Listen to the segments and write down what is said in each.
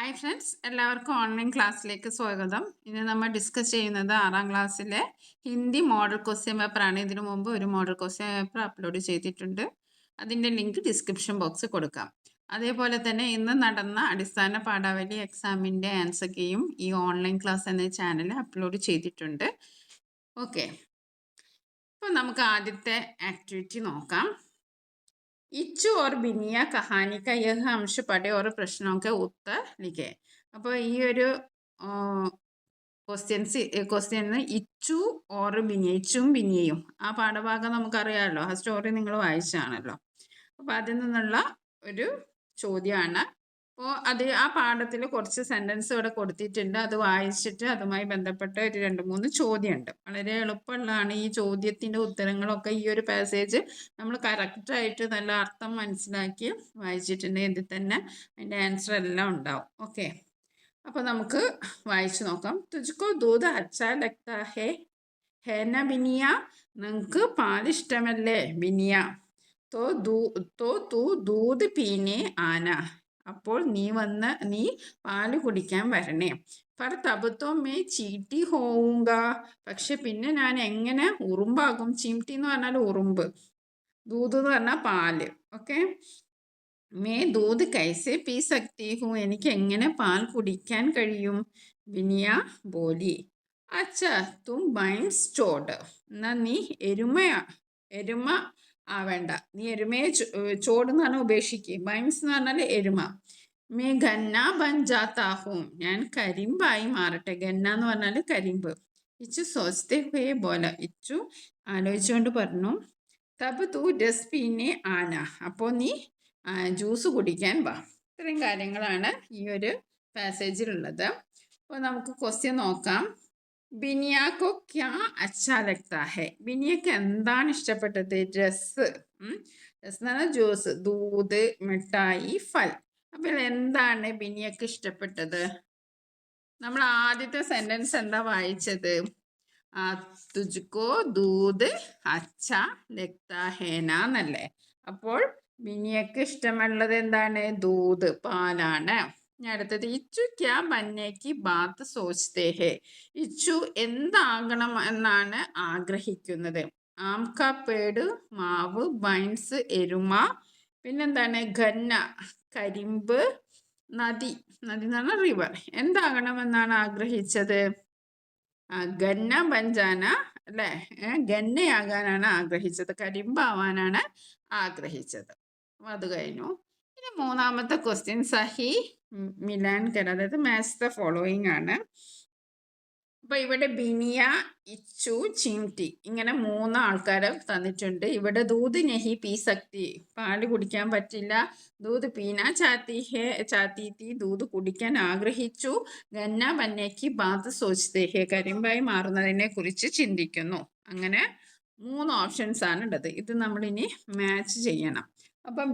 Hi friends, എല്ലാവർക്കും online ക്ലാസ്സിലേക്ക് സ്വാഗതം. ഇന്ന് നമ്മൾ ഡിസ്കസ് ചെയ്യുന്നത് 6ാം ക്ലാസ്സിലെ ഹിന്ദി മോഡൽ ക്വസ്റ്റ്യൻ പേപ്പറാണ്. ഇതിനു മുമ്പ് ഒരു മോഡൽ ക്വസ്റ്റ്യൻ പേപ്പർ അപ്ലോഡ് ചെയ്തിട്ടുണ്ട്. അതിൻ്റെ ലിങ്ക് ഡിസ്ക്രിപ്ഷൻ ബോക്സിൽ കൊടുക്കാം. അതേപോലെ തന്നെ ഇന്ന് നടന്ന അടിസ്ഥാന പാഠാവലി എക്സാമിൻ്റെ ആൻസർ കീയും ഈ ഓൺലൈൻ ക്ലാസ് എന്ന ചാനൽ അപ്ലോഡ് ചെയ്തിട്ടുണ്ട്. ഓക്കെ, അപ്പോൾ നമുക്ക് ആദ്യത്തെ ആക്ടിവിറ്റി നോക്കാം. इच्चू और बिनिया कहानी का यह अंश पढ़े और प्रश्नों के उत्तर लिखे. അപ്പോൾ ഈ ഒരു ക്വസ്റ്റ്യന് ഇച്ചു ഓർ ബിനിയ, ഇച്ചും ബിനിയയും ആ പാഠഭാഗം നമുക്കറിയാമല്ലോ, ആ സ്റ്റോറി നിങ്ങൾ വായിച്ചാണല്ലോ. അപ്പോൾ അതിൽ നിന്നുള്ള ഒരു ചോദ്യമാണ്. അപ്പോൾ ആ പാഠത്തിൽ കുറച്ച് സെൻറ്റൻസ് ഇവിടെ കൊടുത്തിട്ടുണ്ട്. അത് വായിച്ചിട്ട് അതുമായി ബന്ധപ്പെട്ട ഒരു 2-3 ചോദ്യമുണ്ട്. വളരെ എളുപ്പമുള്ളതാണ്. ഈ ചോദ്യത്തിൻ്റെ ഉത്തരങ്ങളൊക്കെ ഈ ഒരു പാസേജ് നമ്മൾ കറക്റ്റായിട്ട് നല്ല അർത്ഥം മനസ്സിലാക്കി വായിച്ചിട്ടുണ്ടെങ്കിൽ ഇതിൽ തന്നെ അതിൻ്റെ ആൻസർ എല്ലാം ഉണ്ടാവും. ഓക്കെ, അപ്പോൾ നമുക്ക് വായിച്ചു നോക്കാം. തുജ്കോ ദൂത് അച്ഛാ ലഗ്താ ഹേ ന ബിനിയ, നിങ്ങൾക്ക് പാലിഷ്ടമല്ലേ ബിനിയ? തോ തൂ ദൂത് പീനെ ആന, അപ്പോൾ നീ പാല് കുടിക്കാൻ വരണേ. പർ തബത്തോ മേ ചീട്ടി ഹോവുങ്ക, പക്ഷെ പിന്നെ ഞാൻ എങ്ങനെ ഉറുമ്പാകും? ചീംട്ടി എന്ന് പറഞ്ഞാൽ ഉറുമ്പ്, ദൂത് എന്ന് പറഞ്ഞാൽ പാല്. Okay, may Doot കൈസെ P സക്തി who, എനിക്ക് എങ്ങനെ പാൽ കുടിക്കാൻ കഴിയും? ബിനിയ ബോലി. അച്ഛാ തും ബൈൻസ് ചോട്, എന്നാ നീ എരുമ ആവേണ്ട, നീ എരുമയെ ചോട് എന്ന് പറഞ്ഞാൽ ഉപേക്ഷിക്കുക. ബൈൻസ് എന്ന് പറഞ്ഞാൽ എരുമ. മേ ഗന്ന ബൻ ജാത്താഹും, ഞാൻ കരിമ്പായി മാറട്ടെ. ഗന്ന എന്ന് പറഞ്ഞാൽ കരിമ്പ്. ഇച്ചു സോച്ചത്തെ ഹുയെ ബോല, ഇച്ചു ആലോചിച്ചുകൊണ്ട് പറഞ്ഞു. തബ് തൂ രസ് പീനെ ആന, അപ്പോൾ നീ ജ്യൂസ് കുടിക്കാൻ വാ. ഇത്രയും കാര്യങ്ങളാണ് ഈ ഒരു പാസേജിലുള്ളത്. അപ്പോൾ നമുക്ക് ക്വസ്റ്റ്യൻ നോക്കാം. ബിനിയാക്കോ ക്യാ അച്ഛാ ലഗ്താ ഹെ, ബിനിയക്ക് എന്താണ് ഇഷ്ടപ്പെട്ടത്? രസ് എന്ന് പറഞ്ഞാൽ ജ്യൂസ്, ദൂത്, മിഠായി, ഫൽ. അപ്പോൾ എന്താണ് ബിനിയക്ക് ഇഷ്ടപ്പെട്ടത്? നമ്മൾ ആദ്യത്തെ സെന്റൻസ് എന്താ വായിച്ചത്? തുജ്കോ ദൂത് അച്ഛാ ലഗ്താ ഹേന എന്നല്ലേ. അപ്പോൾ ബിനിയക്ക് ഇഷ്ടമുള്ളത് എന്താണ്? ദൂത്, പാലാണ്. അടുത്തത് ഇച്ചു ക്യാ ബന്നേക്ക് ബാത്ത് സോച്തേ ഹേ, ഇച്ചു എന്താകണം എന്നാണ് ആഗ്രഹിക്കുന്നത്? ആംക പേട്, മാവ്, ബൈൻസ് എരുമ, പിന്നെന്താണ്? ഖന്ന കരിമ്പ്, നദി എന്ന് പറഞ്ഞാൽ റിവർ. എന്താകണമെന്നാണ് ആഗ്രഹിച്ചത്? ഗന്ന ബഞ്ചാന അല്ലേ, ഗന്നയാകാനാണ് ആഗ്രഹിച്ചത്, കരിമ്പാവാനാണ് ആഗ്രഹിച്ചത്. അത് കഴിഞ്ഞു. ഇനി മൂന്നാമത്തെ ക്വസ്റ്റ്യൻ സഹി മിലാൻ കര, അതായത് മാച്ച് ദ ഫോളോയിങ് ആണ്. അപ്പോൾ ഇവിടെ ബിനിയ, ഇച്ചു, ചിംറ്റി ഇങ്ങനെ 3 ആൾക്കാരെ തന്നിട്ടുണ്ട്. ഇവിടെ ദൂത് നെഹി പീ സക്തി, പാല് കുടിക്കാൻ പറ്റില്ല. ദൂത് പീന ചാത്തി തീ, ദൂത് കുടിക്കാൻ ആഗ്രഹിച്ചു. ഗന്ന ബന്നേക്ക് ബാത്ത് സോച്തേ ഹേ, കരിമ്പായി മാറുന്നതിനെ കുറിച്ച് ചിന്തിക്കുന്നു. അങ്ങനെ 3 ഓപ്ഷൻസ് ആണ് ഉള്ളത്. ഇത് നമ്മളിനി മാച്ച് ചെയ്യണം. അപ്പം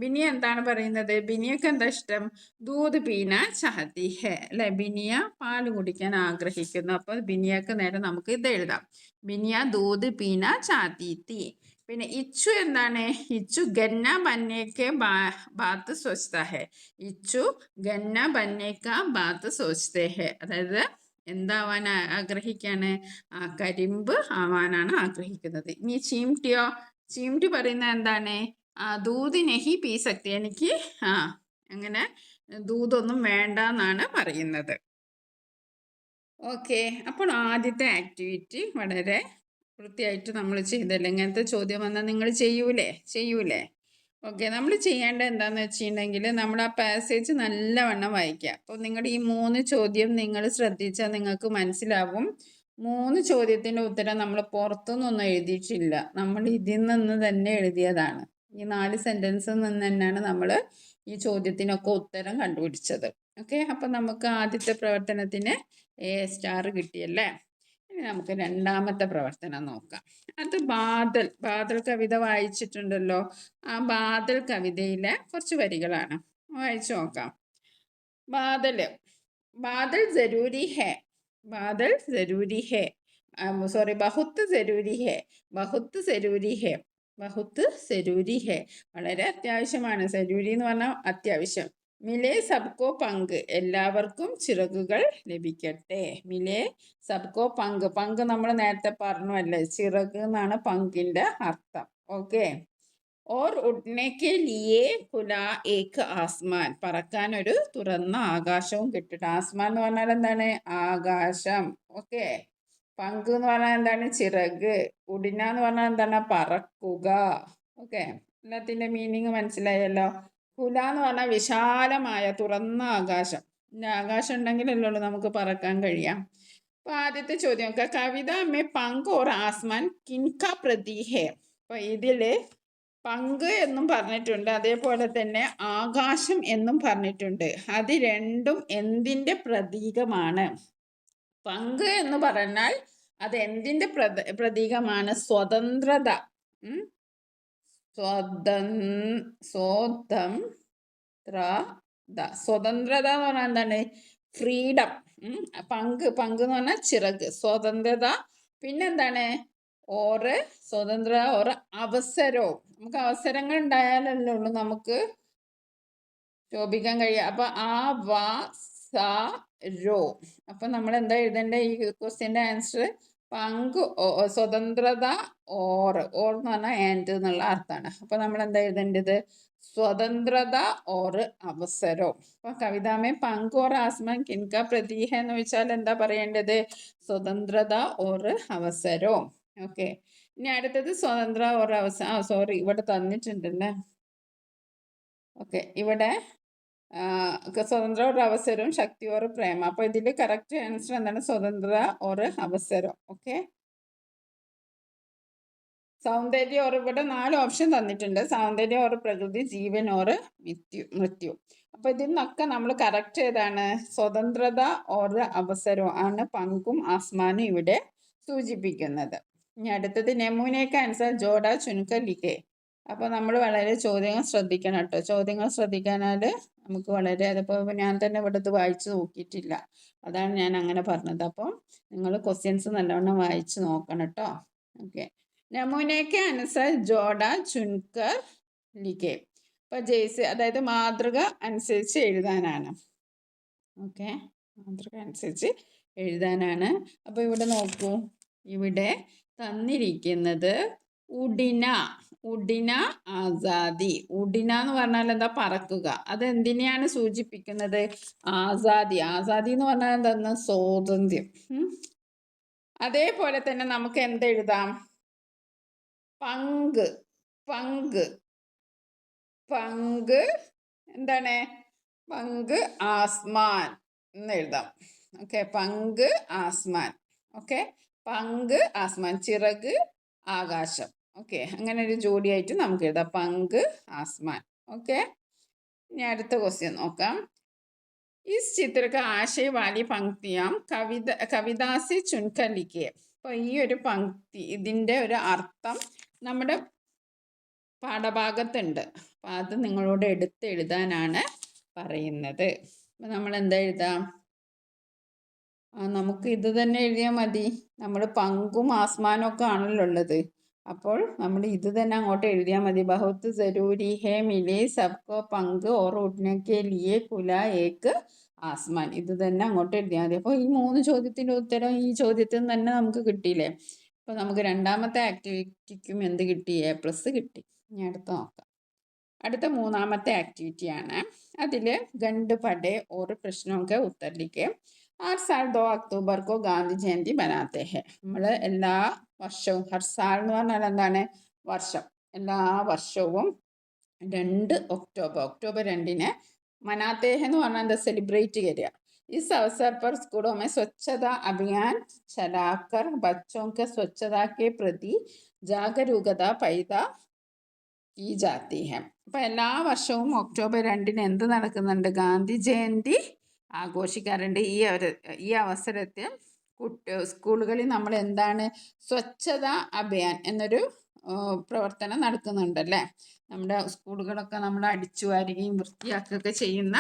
ബിനിയ എന്താണ് പറയുന്നത്? ബിനിയക്ക് എന്താ ഇഷ്ടം? ദൂത് പീന ചാഹത്തി ഹേ അല്ലെ, ബിനിയ പാല് കുടിക്കാൻ ആഗ്രഹിക്കുന്നു. അപ്പോൾ ബിനിയക്ക് നേരെ നമുക്ക് ഇത് എഴുതാം. ബിനിയ ദൂത് പീന ചാഹത്തി തി. പിന്നെ ഇച്ചു എന്താണ്? ഇച്ചു ഗന്ന ബന്നേക്ക് ബാത്ത് സോച്താ ഹേ, ഇച്ചു ഗന്ന ബന്നേക്ക ബാത്ത് സോച്തേ ഹേ, അതായത് എന്താവാൻ ആഗ്രഹിക്കാണ്? കരിമ്പ് ആവാനാണ് ആഗ്രഹിക്കുന്നത്. ഇനി ചീംറ്റി പറയുന്നത് എന്താണ്? ദൂത് നെഹി പീ സക്തി, എനിക്ക് അങ്ങനെ ദൂതൊന്നും വേണ്ട എന്നാണ് പറയുന്നത്. ഓക്കെ, അപ്പോൾ ആദ്യത്തെ ആക്ടിവിറ്റി വളരെ വൃത്തിയായിട്ട് നമ്മൾ ചെയ്തല്ലേ. ഇങ്ങനത്തെ ചോദ്യം വന്നാൽ നിങ്ങൾ ചെയ്യൂലേ? ഓക്കെ, നമ്മൾ ചെയ്യേണ്ടത് എന്താണെന്ന് വെച്ചിട്ടുണ്ടെങ്കിൽ നമ്മൾ ആ പാസേജ് നല്ലവണ്ണം വായിക്കുക. അപ്പോൾ നിങ്ങളുടെ ഈ 3 ചോദ്യം നിങ്ങൾ ശ്രദ്ധിച്ചാൽ നിങ്ങൾക്ക് മനസ്സിലാവും. 3 ചോദ്യത്തിൻ്റെ ഉത്തരം നമ്മൾ പുറത്തുനിന്നൊന്നും എഴുതിയിട്ടില്ല, നമ്മൾ ഇതിൽ നിന്ന് തന്നെ എഴുതിയതാണ്. ഈ 4 സെൻറ്റൻസിൽ നിന്ന് തന്നെയാണ് നമ്മൾ ഈ ചോദ്യത്തിനൊക്കെ ഉത്തരം കണ്ടുപിടിച്ചത്. ഓക്കെ, അപ്പം നമുക്ക് ആദ്യത്തെ പ്രവർത്തനത്തിന് A* കിട്ടിയല്ലേ. ഇനി നമുക്ക് രണ്ടാമത്തെ പ്രവർത്തനം നോക്കാം. അത് ബാദൽ കവിത വായിച്ചിട്ടുണ്ടല്ലോ. ആ ബാദൽ കവിതയിലെ കുറച്ച് വരികളാണ്, വായിച്ചു നോക്കാം. ബാദൽ ജരൂരി ഹേ, ബഹുത്ത് ജരൂരി ഹേ, വളരെ അത്യാവശ്യമാണ്. സരൂരി എന്ന് പറഞ്ഞാൽ അത്യാവശ്യം. മിലേ സബ്കോ പങ്ക്, എല്ലാവർക്കും ചിറകുകൾ ലഭിക്കട്ടെ. മിലേ സബ്കോ പങ്ക്, പങ്ക് നമ്മൾ നേരത്തെ പറഞ്ഞു അല്ലേ, ചിറക് എന്നാണ് പങ്കിന്റെ അർത്ഥം. ഓക്കെ. ഓർ ഉഡ്നെ കെ ലിയേ ഖുലാ ഏക് ആസ്മാൻ, പറക്കാൻ ഒരു തുറന്ന ആകാശവും കിട്ടട്ടെ. ആസ്മാൻ എന്ന് പറഞ്ഞാൽ എന്താണ്? ആകാശം. ഓക്കെ. പങ്ക് എന്ന് പറഞ്ഞാൽ എന്താണ്? ചിറക്. ഉഡിന എന്ന് പറഞ്ഞാൽ എന്താണ്? പറക്കുക. ഓക്കെ. എല്ലാത്തിന്റെ മീനിങ് മനസ്സിലായല്ലോ. ഖുല എന്ന് പറഞ്ഞാൽ വിശാലമായ തുറന്ന ആകാശം. പിന്നെ ആകാശം ഉണ്ടെങ്കിലല്ലേ ഉള്ളൂ നമുക്ക് പറക്കാൻ കഴിയാം. അപ്പൊ ആദ്യത്തെ ചോദ്യം നോക്കാം. കവിത മേ പങ്ക് ഓർ ആസ്മാൻ കിൻക പ്രതി ഹേ. അപ്പൊ ഇതില് പങ്ക് എന്നും പറഞ്ഞിട്ടുണ്ട്, അതേപോലെ തന്നെ ആകാശം എന്നും പറഞ്ഞിട്ടുണ്ട്. അത് രണ്ടും എന്തിന്റെ പ്രതീകമാണ്? പങ്ക് എന്ന് പറഞ്ഞാൽ അത് എന്തിന്റെ പ്രതീകമാണ്? സ്വതന്ത്രത. സ്വതന്ത്രത എന്ന് പറഞ്ഞാൽ എന്താണ്? ഫ്രീഡം. പങ്ക് എന്ന് പറഞ്ഞാൽ ചിറക്, സ്വതന്ത്രത. പിന്നെന്താണ്? ഓറ് സ്വതന്ത്ര, ഓറ് അവസരവും. നമുക്ക് അവസരങ്ങൾ ഉണ്ടായാലല്ലേ ഉള്ളൂ നമുക്ക് ശോഭിക്കാൻ കഴിയുക. അപ്പൊ രോ. അപ്പൊ നമ്മൾ എന്താ എഴുതേണ്ട ഈ ക്വസ്റ്റ്യന്റെ ആൻസർ? പങ്ക്, സ്വതന്ത്രത, ഓർ എന്ന് പറഞ്ഞാൽ ആൻഡ് എന്നുള്ള അർത്ഥമാണ്. അപ്പൊ നമ്മൾ എന്താ എഴുതേണ്ടത്? സ്വതന്ത്രത ഓർ അവസരവും. അപ്പൊ കവിതാമേ പങ്ക് ഓർ ആസ്മാൻ കിൻക പ്രതീഹ എന്ന് വെച്ചാൽ എന്താ പറയേണ്ടത്? സ്വതന്ത്രത ഓർ അവസരവും. ഓക്കെ. ഇനി അടുത്തത് സ്വതന്ത്ര ഓർ അവസരം. സോറി, ഇവിടെ തന്നിട്ടുണ്ടല്ലേ. ഓക്കെ. ഇവിടെ സ്വതന്ത്ര ഒരു അവസരവും ശക്തി ഓർ പ്രേമ. അപ്പൊ ഇതിൽ കറക്റ്റ് ആൻസർ എന്താണ്? സ്വതന്ത്ര ഓർ അവസരം. ഓക്കെ. സൗന്ദര്യ ഓർ, ഇവിടെ 4 ഓപ്ഷൻ തന്നിട്ടുണ്ട്. സൗന്ദര്യ ഓർ പ്രകൃതി, ജീവൻ ഓർ മൃത്യു. അപ്പൊ ഇതിൽ നിന്നൊക്കെ നമ്മൾ കറക്റ്റ് ഏതാണ്? സ്വതന്ത്രത ഓർ അവസരവും ആണ് പങ്കും ആസ്മാനും ഇവിടെ സൂചിപ്പിക്കുന്നത്. ഇനി അടുത്തത് നെമൂനേക്ക ആൻസർ ജോഡ ചുൻക ലിഖേ. അപ്പൊ നമ്മൾ വളരെ ചോദ്യങ്ങൾ ശ്രദ്ധിക്കണം കേട്ടോ. ചോദ്യങ്ങൾ ശ്രദ്ധിക്കാനാല് നമുക്ക് വളരെ, അതിപ്പോ ഞാൻ തന്നെ ഇവിടുത്തെ വായിച്ചു നോക്കിയിട്ടില്ല, അതാണ് ഞാൻ അങ്ങനെ പറഞ്ഞത്. അപ്പോൾ നിങ്ങൾ ക്വസ്റ്റ്യൻസ് നല്ലവണ്ണം വായിച്ചു നോക്കണം കേട്ടോ. ഓക്കെ. നമൂനയ്ക്ക് അനുസർ ജോഡ ചുൻകർ ലിഖേ. അപ്പൊ ജയ്സ്, അതായത് മാതൃക അനുസരിച്ച് എഴുതാനാണ്. ഓക്കെ. മാതൃക അനുസരിച്ച് എഴുതാനാണ്. അപ്പൊ ഇവിടെ നോക്കൂ, ഇവിടെ തന്നിരിക്കുന്നത് ഉഡിന ആസാദി. ഉഡിന എന്ന് പറഞ്ഞാൽ എന്താ? പറക്കുക. അത് എന്തിനെയാണ് സൂചിപ്പിക്കുന്നത്? ആസാദി. ആസാദി എന്ന് പറഞ്ഞാൽ എന്താ? സ്വാതന്ത്ര്യം. അതേപോലെ തന്നെ നമുക്ക് എന്തെഴുതാം? പങ്ക്. എന്താണ്? പങ്ക് ആസ്മാൻ എന്ന് എഴുതാം. ഓക്കെ. പങ്ക് ആസ്മാൻ. ഓക്കെ. പങ്ക് ആസ്മാൻ, ചിറക് ആകാശം. ഓക്കെ. അങ്ങനെ ഒരു ജോഡിയായിട്ട് നമുക്ക് എഴുതാം, പങ്ക് ആസ്മാൻ. ഓക്കെ. ഇനി അടുത്ത ക്വസ്റ്റ്യൻ നോക്കാം. इस चित्र का आशय वाली पंक्तियां कविता से चुनकर लिखिए. അപ്പൊ ഈ ഒരു പങ്ക്തി, ഇതിന്റെ ഒരു അർത്ഥം നമ്മുടെ പാഠഭാഗത്തുണ്ട്. അപ്പൊ അത് നിങ്ങളോട് എടുത്ത് എഴുതാനാണ് പറയുന്നത്. അപ്പൊ നമ്മൾ എന്താ എഴുതാം? നമുക്ക് ഇത് തന്നെ എഴുതിയാൽ മതി. നമ്മൾ പങ്കും ആസ്മാനും ഒക്കെ ആണല്ലോ ഉള്ളത്. അപ്പോൾ നമ്മൾ ഇത് തന്നെ അങ്ങോട്ട് എഴുതിയാൽ മതി. ബഹുത്ത് ജരൂരി ഹേ മിലേ സബ്കോ പങ്ക് ഓർ ഉഡ്നെ കെ ലിയേ ഖുലാ ഏക് ആസ്മാൻ. ഇത് തന്നെ അങ്ങോട്ട് എഴുതിയാൽ മതി. അപ്പോൾ ഈ 3 ചോദ്യത്തിൻ്റെ ഉത്തരം ഈ ചോദ്യത്തിൽ നിന്ന് തന്നെ നമുക്ക് കിട്ടിയില്ലേ? അപ്പോൾ നമുക്ക് രണ്ടാമത്തെ ആക്ടിവിറ്റിക്കും എന്ത് കിട്ടി? A+ കിട്ടി. ഇനി അടുത്ത നോക്കാം. അടുത്ത 3ാമത്തെ ആക്ടിവിറ്റിയാണ്. അതിൽ ഗണ്ട് പടേ ഓർ പ്രശ്നമൊക്കെ ഉത്തരലിക്ക്. 8 साल 2 अक्टूबर को गांधी जयंती बनाते हैं. നമ്മൾ എല്ലാ വർഷവും, ഹർ സാൽ എന്ന് പറഞ്ഞാൽ എന്താണ്? വർഷം. എല്ലാ വർഷവും 2 ഒക്ടോബർ 2-ന് മനാത്തെ എന്ന് പറഞ്ഞാൽ എന്താ? സെലിബ്രേറ്റ് ചെയ്യുക. इस अवसर पर स्कूलों में स्वच्छता अभियान चलाकर बच्चों के स्वच्छता के प्रति जागरूकता पैदा की जाती है. അപ്പൊ എല്ലാ വർഷവും ഒക്ടോബർ 2-ന് എന്ത് നടക്കുന്നുണ്ട്? ഗാന്ധി ജയന്തി ആഘോഷിക്കാറുണ്ട്. ഈ അവസരത്തിൽ സ്കൂളുകളിൽ നമ്മൾ എന്താണ്? സ്വച്ഛത അഭിയാൻ എന്നൊരു പ്രവർത്തനം നടക്കുന്നുണ്ടല്ലേ. നമ്മുടെ സ്കൂളുകളൊക്കെ നമ്മൾ അടിച്ചു വാരുകയും വൃത്തിയാക്കുകയൊക്കെ ചെയ്യുന്ന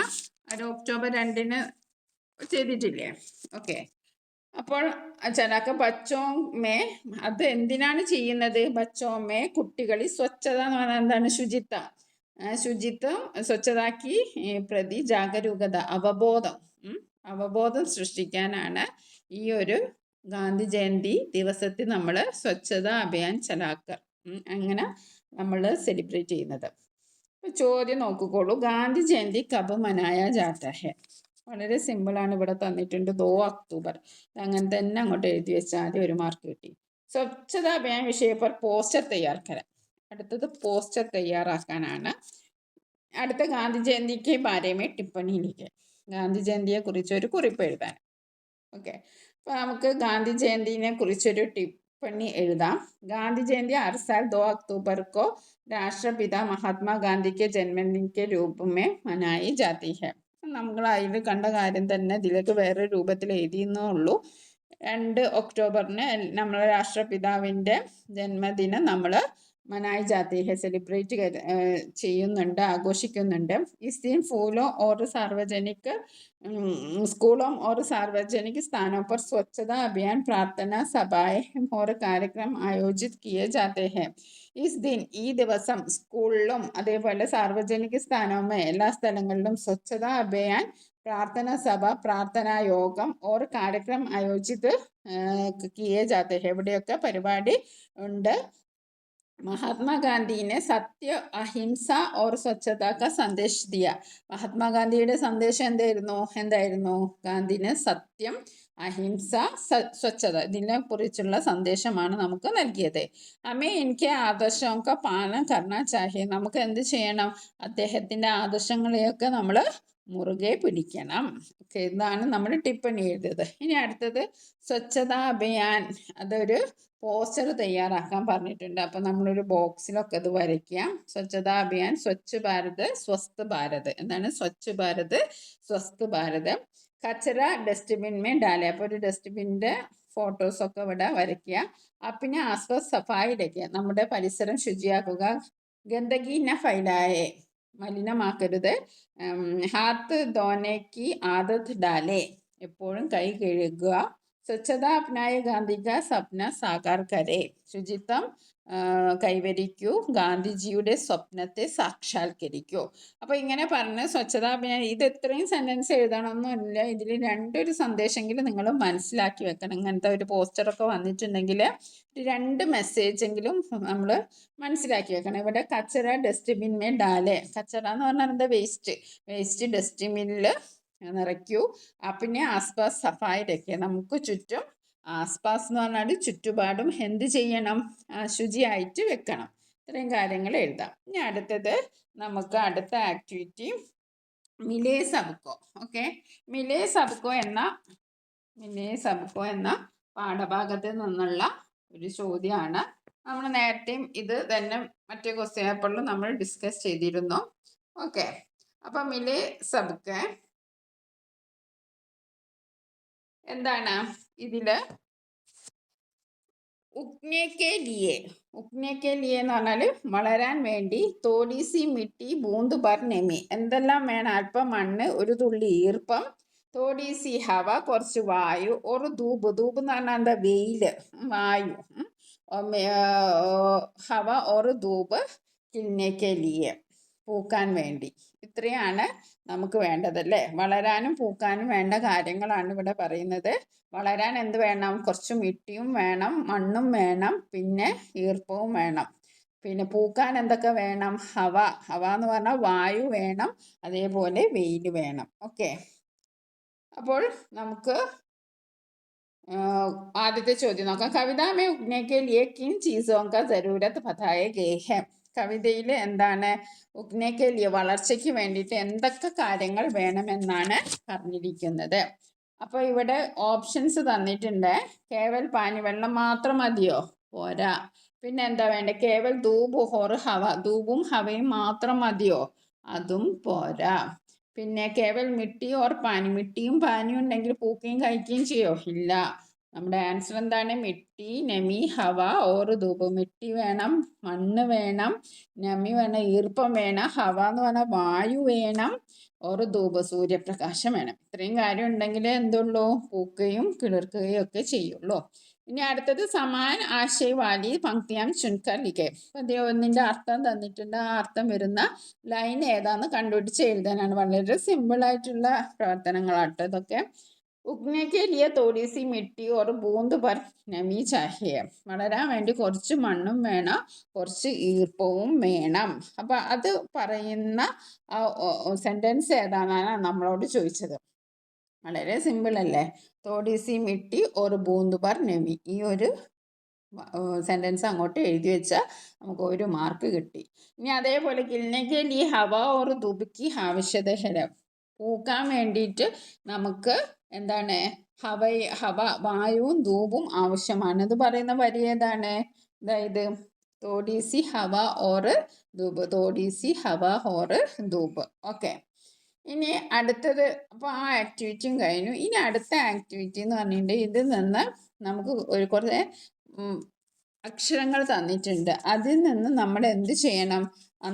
ഒരു ഒക്ടോബർ 2-ന് ചെയ്തിട്ടില്ലേ? ഓക്കെ. അപ്പോൾ ചലാക്ക ബച്ചോമേ, അത് എന്തിനാണ് ചെയ്യുന്നത്? ബച്ചോമേ, കുട്ടികളിൽ സ്വച്ഛത എന്ന് പറഞ്ഞാൽ എന്താണ്? ശുചിത്വം. ശുചിത്വം സ്വച്ഛതാക്കി പ്രതി ജാഗരൂകത അവബോധം സൃഷ്ടിക്കാനാണ് ഈ ഒരു ഗാന്ധി ജയന്തി ദിവസത്തിൽ നമ്മൾ സ്വച്ഛതാ അഭിയാൻ ചലാക്കർ അങ്ങനെ നമ്മൾ സെലിബ്രേറ്റ് ചെയ്യുന്നത്. ചോദ്യം നോക്കിക്കോളൂ. ഗാന്ധി ജയന്തി കബ് മനായ ജാത്ത ഹെ? വളരെ സിമ്പിളാണ്, ഇവിടെ തന്നിട്ടുണ്ട് 2 അക്ടോബർ. അങ്ങനെ തന്നെ അങ്ങോട്ട് എഴുതി വെച്ചാൽ മതി, 1 മാർക്ക് കിട്ടി. സ്വച്ഛതാ അഭിയാൻ വിഷയ पर പോസ്റ്റർ തയ്യാർ കരാൻ. അടുത്തത് പോസ്റ്റർ തയ്യാറാക്കാനാണ്. അടുത്ത ഗാന്ധി ജയന്തിക്ക് ബാരേമേ ടിപ്പണി ലിഖെ. ഗാന്ധി ജയന്തിയെ കുറിച്ച് ഒരു കുറിപ്പ് എഴുതാൻ. ഓക്കെ, അപ്പോൾ നമുക്ക് ഗാന്ധി ജയന്തിനെ കുറിച്ചൊരു टिप्पणी എഴുതാം. गांधी जयंती हर साल 2 अक्टूबर को राष्ट्रपिता महात्मा गांधी के जन्मदिन के रूप में मनाई जाती है. നമ്മൾ അതിൽ കണ്ട കാര്യം തന്നെ ഇതിലേക്ക് വേറെ രൂപത്തിൽ എഴുതിയെന്നേ ഉള്ളൂ. 2 ഒക്ടോബറിന് നമ്മളെ രാഷ്ട്രപിതാവിൻ്റെ ജന്മദിനം നമ്മൾ മനായി ജാത്തി ഹെ, സെലിബ്രേറ്റ് ചെയ്യുന്നുണ്ട്, ആഘോഷിക്കുന്നുണ്ട്. इस दिन फूलों और सार्वजनिक स्कूलों और सार्वजनिक स्थानों पर स्वच्छता अभियान, प्रार्थना सभाएं और कार्यक्रम आयोजित किए जाते हैं. इस दिन ഈ ദിവസം സ്കൂളിലും അതേപോലെ സാർവജനിക സ്ഥാനവും എല്ലാ സ്ഥലങ്ങളിലും സ്വച്ഛതാ അഭിയാൻ, പ്രാർത്ഥന സഭ, പ്രാർത്ഥനാ യോഗം ഓർ കാര്യക്രം ആയോജിത് കിए जाते हैं. ഇവിടെയൊക്കെ പരിപാടി ഉണ്ട്. महात्मा गांधी ने सत्य, अहिंसा और स्वच्छता का संदेश दिया. മഹാത്മാഗാന്ധിയുടെ സന്ദേശം എന്തായിരുന്നു? ഗാന്ധിന് സത്യം, അഹിംസ, സ്വച്ഛത ഇതിനെ കുറിച്ചുള്ള സന്ദേശമാണ് നമുക്ക് നൽകിയത്. ഹമേ ഇൻകെ ആദർശം കാ പാലനം കർണ ചാഹിയെ. നമുക്ക് എന്ത് ചെയ്യണം? അദ്ദേഹത്തിൻ്റെ ആദർശങ്ങളെയൊക്കെ നമ്മൾ മുറുകെ പിടിക്കണം. ഓക്കെ, ഇതാണ് നമ്മൾ ടിപ്പണി എഴുതിയത്. ഇനി അടുത്തത് സ്വച്ഛതാ അഭിയാൻ, അതൊരു പോസ്റ്റർ തയ്യാറാക്കാൻ പറഞ്ഞിട്ടുണ്ട്. അപ്പോൾ നമ്മളൊരു ബോക്സിലൊക്കെ അത് വരയ്ക്കാം. സ്വച്ഛതാ അഭിയാൻ, സ്വച്ഛ് ഭാരത് സ്വസ്ഥ് ഭാരത്. എന്താണ് സ്വച്ഛ് ഭാരത് സ്വസ്ഥ് ഭാരത്. കച്ചറ ഡസ്റ്റ്ബിൻ മേ ഡാലെ. അപ്പോൾ ഒരു ഡസ്റ്റ്ബിൻ്റെ ഫോട്ടോസൊക്കെ ഇവിടെ വരയ്ക്കുക. പിന്നെ ആസ്പാസ് സഫായി രയ്ക്കുക, നമ്മുടെ പരിസരം ശുചിയാക്കുക. ഗന്ദഗി ന ഫൈലായെ, മലിനമാക്കരുത്. ഹാത്ത് ധോനേക്ക് ആദത്ത് ഡാലെ, എപ്പോഴും കൈ കഴുകുക. സ്വച്ഛത അപ്നായ ഗാന്ധി കാ സ്വപ്ന സാകാർ കരേ. ശുചിത്വം കൈവരിക്കൂ, ഗാന്ധിജിയുടെ സ്വപ്നത്തെ സാക്ഷാത്കരിക്കൂ. അപ്പോൾ ഇങ്ങനെ പറഞ്ഞ് സ്വച്ഛതാ അഭിയാൻ, ഇത് എത്രയും സെൻറ്റൻസ് എഴുതണമെന്നില്ല, ഇതിൽ 2 സന്ദേശമെങ്കിലും നിങ്ങൾ മനസ്സിലാക്കി വെക്കണം. ഇങ്ങനത്തെ ഒരു പോസ്റ്ററൊക്കെ വന്നിട്ടുണ്ടെങ്കിൽ 2 മെസ്സേജെങ്കിലും നമ്മൾ മനസ്സിലാക്കി വെക്കണം. ഇവിടെ കച്ചറ ഡസ്റ്റ്ബിൻ മേ ഡാലെ. കച്ചറ എന്ന് പറഞ്ഞാൽ എന്താ? വേസ്റ്റ് ഡസ്റ്റ്ബിന്നിൽ നിറയ്ക്കൂ. പിന്നെ ആസ്പാസ് സഫായി രയ്ക്കുക, നമുക്ക് ചുറ്റും ആസ്പാസ് എന്ന് പറഞ്ഞാൽ ചുറ്റുപാടും എന്ത് ചെയ്യണം? ശുചിയായിട്ട് വെക്കണം. ഇത്രയും കാര്യങ്ങൾ എഴുതാം. ഇനി അടുത്തത് നമുക്ക് അടുത്ത ആക്ടിവിറ്റി മിലേ സബ്കോ. ഓക്കെ, മിലേ സബ്കോ എന്ന പാഠഭാഗത്തിൽ നിന്നുള്ള ഒരു ചോദ്യമാണ്. നമ്മൾ നേരത്തെയും ഇത് തന്നെ മറ്റേ ക്വസ്റ്റ്യൻ പേപ്പറിലും നമ്മൾ ഡിസ്കസ് ചെയ്തിരുന്നു. ഓക്കെ, അപ്പം മിലേ സബ്കോ എന്താണ്? ഇതില് ഉഗ്നേക്കെ ലിയെ എന്ന് പറഞ്ഞാൽ വളരാൻ വേണ്ടി തോടീസി മിട്ടി ബൂന്ത് ഭർ നെമി. എന്തെല്ലാം വേണം? അല്പം മണ്ണ്, ഒരു തുള്ളി ഈർപ്പം, തോടീസി ഹവ, കുറച്ച് വായു, ഒരു ധൂപ് എന്ന് പറഞ്ഞാൽ എന്താ? വെയില്, വായു. ഹവ ഒരു ധൂപ് കിൽനേക്കെ ലിയെ, പൂക്കാൻ വേണ്ടി. ഇത്രയാണ് നമുക്ക് വേണ്ടതല്ലേ? വളരാനും പൂക്കാനും വേണ്ട കാര്യങ്ങളാണ് ഇവിടെ പറയുന്നത്. വളരാൻ എന്ത് വേണം? കുറച്ച് മിട്ടിയും വേണം, മണ്ണും വേണം, പിന്നെ ഈർപ്പവും വേണം. പിന്നെ പൂക്കാൻ എന്തൊക്കെ വേണം? ഹവ എന്ന് പറഞ്ഞാൽ വായു വേണം, അതേപോലെ വെയിൽ വേണം. ഓക്കെ, അപ്പോൾ നമുക്ക് ആദ്യത്തെ ചോദ്യം നോക്കാം. കവിതാ മേ ഉഗ്നെ കെ ലിയെ കിൻ ചീസോं का जरूरत बताए गए हैं. കവിതയിൽ എന്താണ്? ഉഗ്നേക്കെ ലിയെ, വളർച്ചയ്ക്ക് വേണ്ടിയിട്ട് എന്തൊക്കെ കാര്യങ്ങൾ വേണമെന്നാണ് പറഞ്ഞിരിക്കുന്നത്. അപ്പോൾ ഇവിടെ ഓപ്ഷൻസ് തന്നിട്ടുണ്ട്. കേവൽ പാനി, വെള്ളം മാത്രം മതിയോ? പോരാ. പിന്നെ എന്താ വേണ്ടത്? കേവൽ ധൂപ് ഹോർ ഹവ, ധൂപും ഹവയും മാത്രം മതിയോ? അതും പോരാ. പിന്നെ കേവൽ മിട്ടി ഓർ പാനി, മിട്ടിയും പാനിയും ഉണ്ടെങ്കിൽ പൂക്കുകയും കഴിക്കുകയും ചെയ്യോ? ഇല്ല. നമ്മുടെ ആൻസർ എന്താണ്? മിട്ടി, നമി, ഹവ ഓർ ധൂപ്. മിട്ടി വേണം, മണ്ണ് വേണം, നമി വേണം, ഈർപ്പം വേണം, ഹവ എന്ന് പറഞ്ഞാൽ വായു വേണം, ഓർ ധൂപ് സൂര്യപ്രകാശം വേണം. ഇത്രയും കാര്യം ഉണ്ടെങ്കിലേ എന്തുള്ളൂ? പൂക്കുകയും കിളിർക്കുകയും ഒക്കെ ചെയ്യുള്ളൂ. ഇനി അടുത്തത് സമാൻ ആശയ വാലി പങ്ക്തിയാം ചുൻകർ ലിഖേ. ഒന്നിൻ്റെ അർത്ഥം തന്നിട്ടുണ്ട്. ആ അർത്ഥം വരുന്ന ലൈൻ ഏതാന്ന് കണ്ടുപിടിച്ച് എഴുതാനാണ്. വളരെ സിമ്പിളായിട്ടുള്ള പ്രവർത്തനങ്ങളാട്ടോ ഇതൊക്കെ. ഉഗ്നെ K ലിയെ Todi C mitti or ബൂന്ത് പർ നമി ചാഹിയെ. വളരാൻ വേണ്ടി കുറച്ച് മണ്ണും വേണം, കുറച്ച് ഈർപ്പവും വേണം. അപ്പം അത് പറയുന്ന സെൻറ്റൻസ് ഏതാണെന്നാണ് നമ്മളോട് ചോദിച്ചത്. വളരെ സിമ്പിൾ അല്ലേ. തോടി സി മിട്ടി ഓർ ബൂന്ത് പർ നമി. ഈ ഒരു സെൻറ്റൻസ് അങ്ങോട്ട് എഴുതി വെച്ചാൽ നമുക്ക് 1 മാർക്ക് കിട്ടി. ഇനി അതേപോലെ കിൽനെക്കെ ലി ഹവ ഓർ ധൂപ്ക്ക് ആവശ്യത ഹെ. പൂക്കാൻ വേണ്ടിയിട്ട് നമുക്ക് എന്താണ് ഹവ വായുവും ധൂപും ആവശ്യമാണ്. ഇത് പറയുന്ന വരി ഏതാണ്? അതായത് തോടീസി ഹവ or Dhoop, തോടീസി Hawa or Dhoop. Okay. ഇനി അടുത്തത്, അപ്പോൾ ആ ആക്ടിവിറ്റിയും കഴിഞ്ഞു. ഇനി അടുത്ത ആക്ടിവിറ്റി എന്ന് പറഞ്ഞിട്ട് ഇതിൽ നിന്ന് നമുക്ക് കുറേ അക്ഷരങ്ങൾ തന്നിട്ടുണ്ട്. അതിൽ നിന്ന് നമ്മൾ എന്ത് ചെയ്യണം?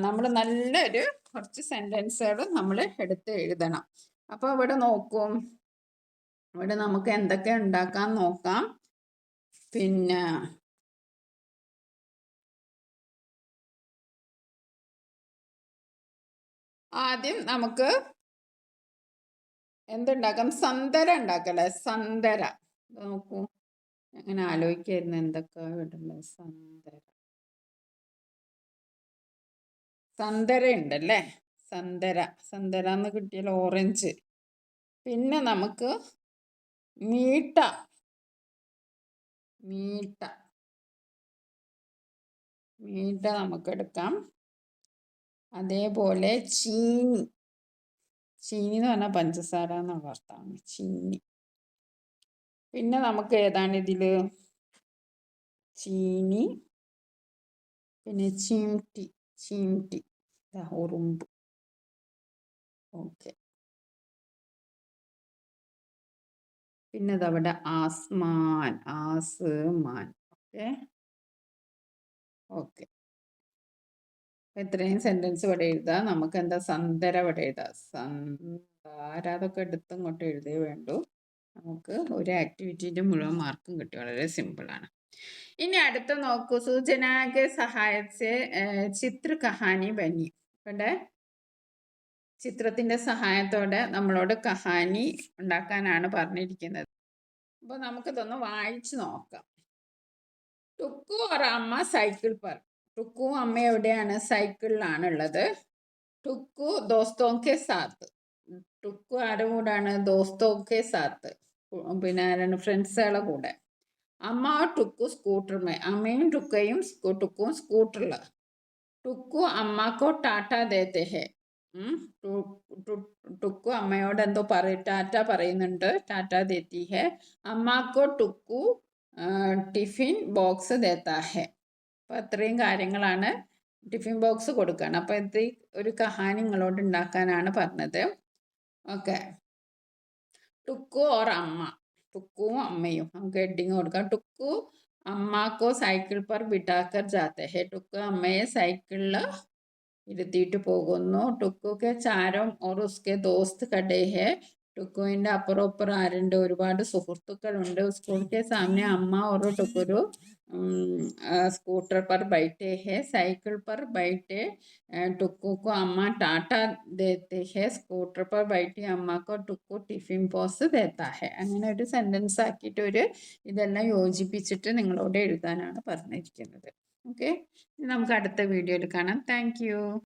നമ്മൾ നല്ലൊരു കുറച്ച് സെൻറ്റൻസുകൾ നമ്മൾ എടുത്ത് എഴുതണം. അപ്പോൾ ഇവിടെ നോക്കും, ഇവിടെ നമുക്ക് എന്തൊക്കെ ഉണ്ടാക്കാൻ നോക്കാം. പിന്നെ ആദ്യം നമുക്ക് എന്തുണ്ടാക്കാം? സന്തര ഉണ്ടാക്കല്ലേ. സന്തര നോക്കൂ, അങ്ങനെ ആലോചിക്കായിരുന്നു എന്തൊക്കെ ഇടണ്ടത്. സന്തര ഉണ്ടല്ലേ. സന്തര എന്ന് കിട്ടിയാൽ ഓറഞ്ച്. പിന്നെ നമുക്ക് മീട്ട നമുക്ക് എടുക്കാം. അതേപോലെ ചീനി എന്ന് പറഞ്ഞാൽ പഞ്ചസാര എന്നാണ് അർത്ഥം. ചീനി. പിന്നെ നമുക്ക് ഏതാണ് ഇതിൽ? ചീനി, പിന്നെ ചീംട്ടി, ഉറുമ്പ്. ഓക്കെ. പിന്നെ അതവിടെ ആസ്മാൻ. ഓക്കെ. എത്രയും സെൻറ്റൻസ് ഇവിടെ എഴുതാം. നമുക്ക് എന്താ സന്തര ഇവിടെ എഴുതാം. സന്താര അതൊക്കെ എടുത്ത് ഇങ്ങോട്ട് എഴുതേ വേണ്ടൂ. നമുക്ക് ഒരു ആക്ടിവിറ്റീൻ്റെ മുഴുവൻ മാർക്കും കിട്ടി. വളരെ സിമ്പിളാണ്. ഇനി അടുത്ത നോക്കൂ. സൂചനയ്ക്ക് സഹായിച്ച് ചിത്ര കഹാനി ബനി. ഇവിടെ ചിത്രത്തിൻ്റെ സഹായത്തോടെ നമ്മളോട് കഹാനി ഉണ്ടാക്കാനാണ് പറഞ്ഞിരിക്കുന്നത്. അപ്പോൾ നമുക്കിതൊന്ന് വായിച്ച് നോക്കാം. ടുക്കു ഓർ അമ്മ സൈക്കിൾ പർ. ടുക്കു അമ്മ എവിടെയാണ്? സൈക്കിളിലാണ് ഉള്ളത്. ടുക്കു ദോസ്തോക്കെ സാത്ത്. ടുക്കു ആരുടെ കൂടാണ്? ദോസ്തോക്കെ സാത്ത്, പിന്നെ ആരാണ്? ഫ്രണ്ട്സുകളെ കൂടെ. അമ്മ ടുക്കു സ്കൂട്ടർമേ. അമ്മയും ടുക്കയും ടുക്കും സ്കൂട്ടറിൽ. ടുക്കു അമ്മക്കോ ടാറ്റ ദേത്തെ ഹെ. ടുക്കു അമ്മയോട് എന്തോ ടാറ്റ പറയുന്നുണ്ട്. ടാറ്റ ദേത്തി ഹെ. അമ്മക്കോ ടുക്കു ടിഫിൻ ബോക്സ് ദേത്താ ഹെ. അപ്പോൾ അത്രയും കാര്യങ്ങളാണ്. ടിഫിൻ ബോക്സ് കൊടുക്കുകയാണ്. അപ്പോൾ ഇത് ഒരു കഹാനി നിങ്ങളോട് ഉണ്ടാക്കാനാണ് പറഞ്ഞത്. ഓക്കെ. ടുക്കു ഓർ അമ്മ. ടുക്കുവും അമ്മയും നമുക്ക് ഹെഡിങ് കൊടുക്കാം. ടുക്കു അമ്മാക്കോ സൈക്കിൾ പർ ബിട്ടാക്കർ ജാത്തെ ഹെ. ടുക്കു അമ്മയെ സൈക്കിളിൽ ഇരുത്തിയിട്ട് പോകുന്നു. ടുക്കുക്കെ ചാരം ഓർ ഉസ്കെ ദോസ്ത് കടേ ഹെ. ടുക്കുവിൻ്റെ അപ്പുറം ഇപ്പുറം ആരുണ്ട്? ഒരുപാട് സുഹൃത്തുക്കളുണ്ട്. സ്കൂളിൻ്റെ സാമനെ അമ്മ ഓർ ടുക്കുരു स्कूटर पर बैठे हैं. साइकिल पर बैठे टुक्कू को अम्मा टाटा देते हैं. स्कूटर पर बैठी अम्मा को टुक्कू टिफिन ബോക്സ് देता है. അങ്ങനെ ഒരു സെൻറ്റൻസ് ആക്കിയിട്ട് ഇതെല്ലാം യോജിപ്പിച്ചിട്ട് നിങ്ങളോട് എഴുതാനാണ് പറഞ്ഞിരിക്കുന്നത്. ഓക്കെ. നമുക്ക് അടുത്ത വീഡിയോയിൽ കാണാം. Thank you.